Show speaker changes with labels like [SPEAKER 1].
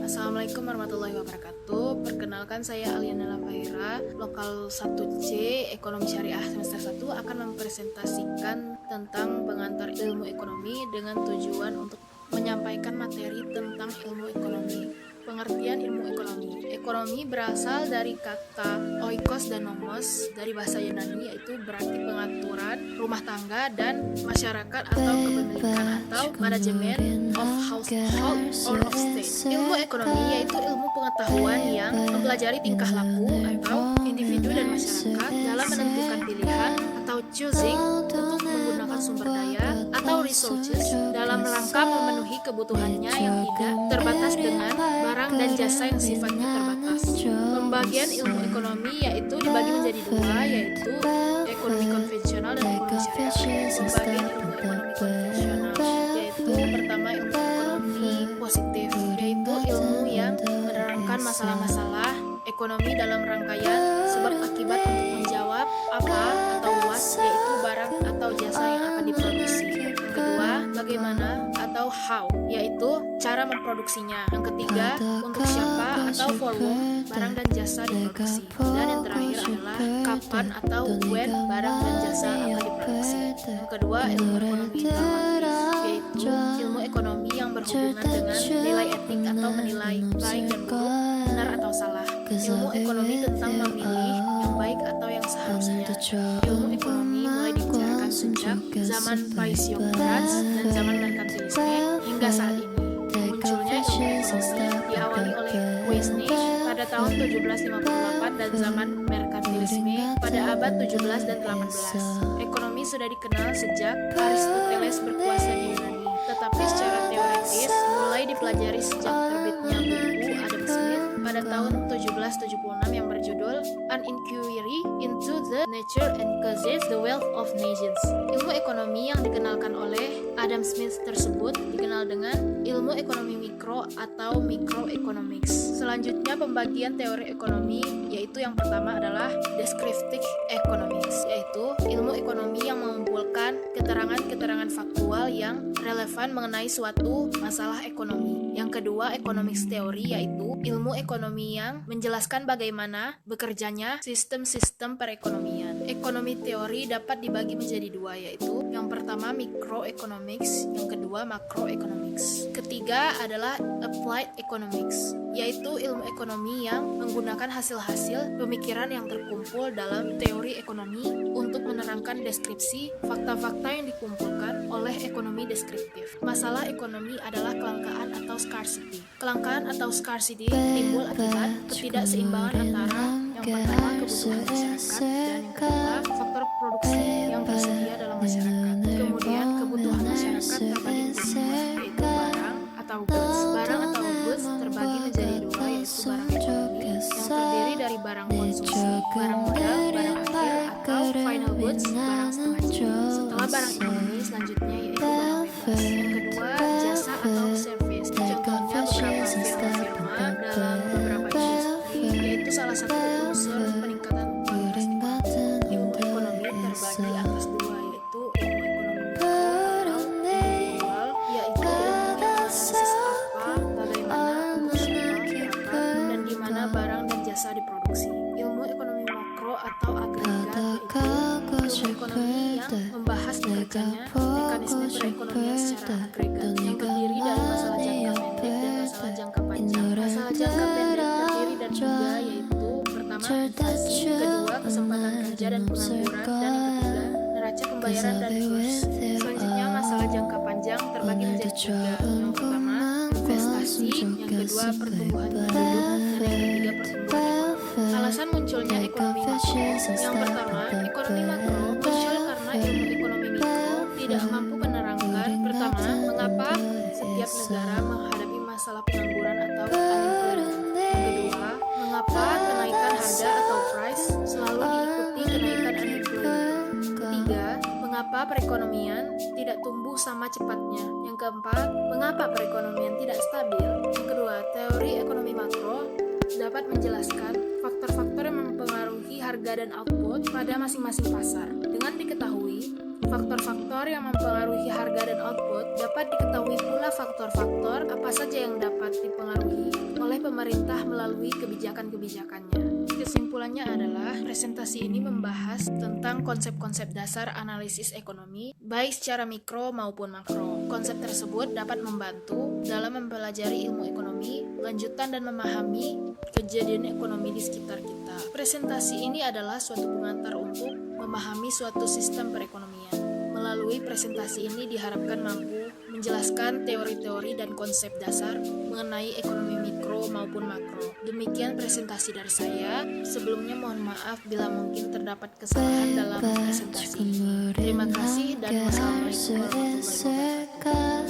[SPEAKER 1] Assalamualaikum warahmatullahi wabarakatuh. Perkenalkan saya Aliana Lafaira, lokal 1C Ekonomi Syariah semester 1 akan mempresentasikan tentang pengantar ilmu ekonomi dengan tujuan untuk menyampaikan materi tentang ilmu ekonomi. Pengertian ilmu ekonomi. Ekonomi berasal dari kata oikos dan nomos dari bahasa Yunani, yaitu berarti pengaturan rumah tangga dan masyarakat atau kepemilikan atau manajemen of household or of state. Ilmu ekonomi yaitu ilmu pengetahuan yang mempelajari tingkah laku atau individu dan masyarakat dalam menentukan pilihan atau choosing untuk menggunakan sumber daya atau resources dalam rangka memenuhi kebutuhannya yang tidak terbatas dengan barang dan jasa yang sifatnya terbatas. Pembagian ilmu ekonomi yaitu dibagi menjadi dua, yaitu ekonomi konvensional dan ekonomi syariah. Pembagian ilmu ekonomi konvensional yaitu pertama ilmu ekonomi positif, yaitu ilmu yang menerangkan masalah-masalah ekonomi dalam rangkaian sebab akibat untuk menjawab apa atau what, yaitu barang atau jasa yang akan diproduksi. Yang kedua, bagaimana atau how, yaitu cara memproduksinya. Yang ketiga, untuk siapa atau for whom barang dan jasa diproduksi. Dan yang terakhir adalah kapan atau when barang dan jasa akan diproduksi. Yang kedua, ilmu ekonomi normatif, yaitu ilmu ekonomi yang berhubungan dengan nilai etik atau menilai baik dan buruk, benar atau salah. Ilmu ekonomi tentang memilih yang baik atau yang seharusnya. Ilmu ekonomi mulai dibicarakan sejak zaman Paisiokrates dan zaman merkantilisme hingga saat ini. Munculnya ilmu ekonomi diawali oleh Weisnig pada tahun 1758 dan zaman merkantilisme pada abad 17 dan 18. Ekonomi sudah dikenal sejak Aristoteles berkuasa di Yunani, tetapi secara teoritis mulai dipelajari sejak terbitnya buku Adam Smith pada tahun 1776 yang berjudul An Inquiry into the Nature and Causes the Wealth of Nations. Ilmu ekonomi yang dikenalkan oleh Adam Smith tersebut dikenal dengan ilmu ekonomi mikro atau microeconomics. Selanjutnya pembagian teori ekonomi, yaitu yang pertama adalah descriptive economics, yaitu ilmu ekonomi yang mengumpulkan keterangan-keterangan faktual yang relevan mengenai suatu masalah ekonomi. Yang kedua, economics teori, yaitu ilmu ekonomi yang menjelaskan bagaimana bekerjanya sistem-sistem perekonomian. Ekonomi teori dapat dibagi menjadi dua, yaitu yang pertama microeconomics, yang kedua macroeconomics. Ketiga adalah applied economics, yaitu ilmu ekonomi yang menggunakan hasil-hasil pemikiran yang terkumpul dalam teori ekonomi untuk menerangkan deskripsi fakta-fakta yang dikumpulkan oleh ekonomi deskriptif. Masalah ekonomi adalah kelangkaan atau scarcity. Kelangkaan atau scarcity timbul akibat ketidakseimbangan antara yang pertama kebutuhan masyarakat dan yang kedua faktor produksi yang tersedia dalam masyarakat. Kemudian kebutuhan masyarakat terbagi menjadi dua, yaitu barang atau goods. Barang atau goods terbagi menjadi dua, yaitu barang ekonomi yang terdiri dari barang konsumsi, barang modal, barang akhir atau final goods, barang setengah jadi. Setelah barang ekonomi, selanjutnya yaitu barang bebas. Yang kedua, jasa atau service. Contohnya beberapa firma-firma dalam beberapa industri, yaitu salah satu unsur peningkatan kualitas ekonomi. Ilmu ekonomi terbagi atas dua, yaitu ilmu ekonomi mikro atau individual, yaitu ilmu yang menganalisis apa, bagaimana, untuk siapa, kapan, dan di mana barang dan jasa diproduksi. Ilmu ekonomi makro atau agregat, yaitu ilmu ekonomi yang membahas bekerjanya mekanisme perekonomian secara agregat yang terdiri dari masalah jangka pendek dan masalah jangka panjang. Masalah jangka pendek terdiri dari tiga, yaitu pertama inflasi, kedua kesempatan kerja dan pengangguran, dan yang ketiga neraca pembayaran dan kurs. Selanjutnya masalah jangka panjang terbagi menjadi tiga. Yang pertama investasi, yang kedua pertumbuhan penduduk, dan yang ketiga pertumbuhan ekonomi. Alasan munculnya ekonomi makro. Yang pertama, ekonomi makro muncul karena ilmu ekonomi mikro tidak mampu menerangkan pertama, mengapa setiap negara menghadapi masalah pengangguran atau unemployment. Yang kedua, mengapa kenaikan harga atau price selalu diikuti kenaikan unemployment. Ketiga, mengapa perekonomian tidak tumbuh sama cepatnya. Yang keempat, mengapa perekonomian tidak stabil. Yang kedua, teori ekonomi makro dapat menjelaskan faktor-faktor yang mempengaruhi harga dan output pada masing-masing pasar. Dengan diketahui faktor-faktor yang mempengaruhi harga dan output, dapat diketahui pula faktor-faktor apa saja yang dapat dipengaruhi oleh pemerintah melalui kebijakan-kebijakannya. Kesimpulannya adalah presentasi ini membahas tentang konsep-konsep dasar analisis ekonomi, baik secara mikro maupun makro. Konsep tersebut dapat membantu dalam mempelajari ilmu ekonomi, lanjutan dan memahami kejadian ekonomi di sekitar kita. Presentasi ini adalah suatu pengantar untuk memahami suatu sistem perekonomian. Melalui presentasi ini diharapkan mampu menjelaskan teori-teori dan konsep dasar mengenai ekonomi mikro maupun makro. Demikian presentasi dari saya. Sebelumnya mohon maaf bila mungkin terdapat kesalahan dalam presentasi ini. Terima kasih dan wassalamualaikum warahmatullahi wabarakatuh.